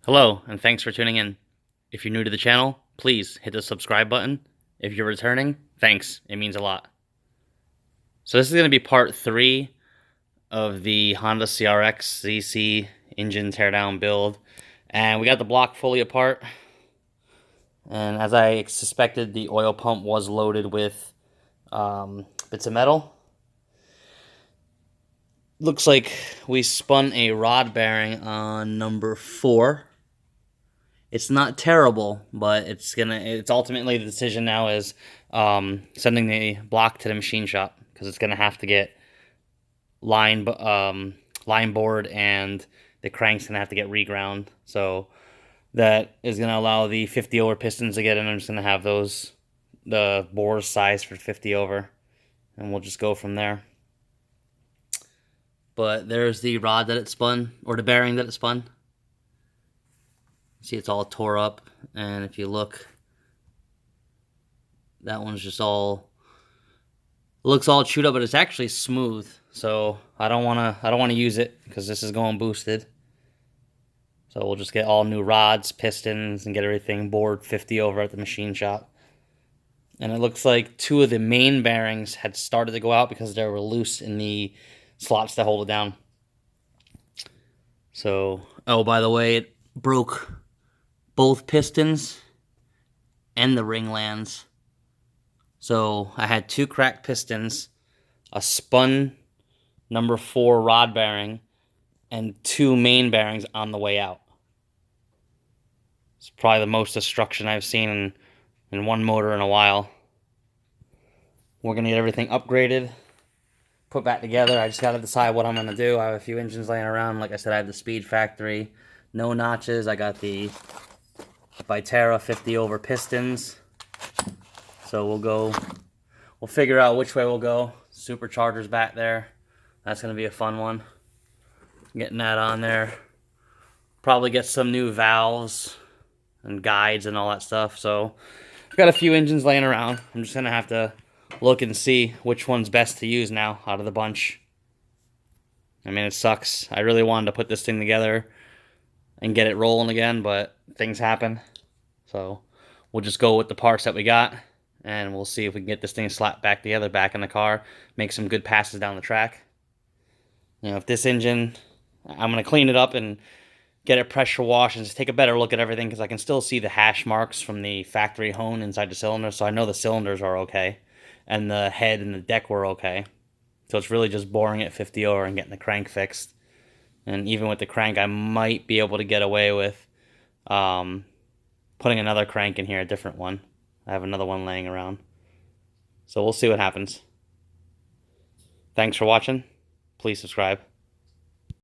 Hello, and thanks for tuning in. If you're new to the channel, please hit the subscribe button. If you're returning, thanks. It means a lot. So this is going to be part 3 of the Honda CRX ZC engine teardown build. And we got the block fully apart. And as I suspected, the oil pump was loaded with bits of metal. Looks like we spun a rod bearing on number 4. It's not terrible, but it's ultimately the decision now is sending the block to the machine shop because it's gonna have to get line board, and the crank's gonna have to get reground. So that is gonna allow the 50 over pistons to get in. I'm just gonna have the bores size for 50 over, and we'll just go from there. But there's the rod that it spun, or the bearing that it spun. See, it's all tore up, and if you look, that one's just looks all chewed up, but it's actually smooth. So I don't wanna use it because this is going boosted. So we'll just get all new rods, pistons, and get everything bored 50 over at the machine shop. And it looks like 2 of the main bearings had started to go out because they were loose in the slots that hold it down. So, oh, by the way, it broke both pistons and the ring lands. So I had 2 cracked pistons, a spun number 4 rod bearing, and 2 main bearings on the way out. It's probably the most destruction I've seen in one motor in a while. We're going to get everything upgraded, put back together. I just got to decide what I'm going to do. I have a few engines laying around. Like I said, I have the Speed Factory, no notches. I got the Viterra 50 over pistons. So we'll figure out which way we'll go. Supercharger's back there. That's going to be a fun one. Getting that on there. Probably get some new valves and guides and all that stuff. So I've got a few engines laying around. I'm just going to have to look and see which one's best to use now out of the bunch. I mean, it sucks. I really wanted to put this thing together and get it rolling again, but things happen. So we'll just go with the parts that we got, and we'll see if we can get this thing slapped back together, back in the car, make some good passes down the track. You know, if this engine, I'm going to clean it up and get it pressure washed and just take a better look at everything, because I can still see the hash marks from the factory hone inside the cylinder, so I know the cylinders are okay, and the head and the deck were okay. So it's really just boring at 50 over and getting the crank fixed. And even with the crank, I might be able to get away with putting another crank in here, a different one. I have another one laying around. So we'll see what happens. Thanks for watching. Please subscribe.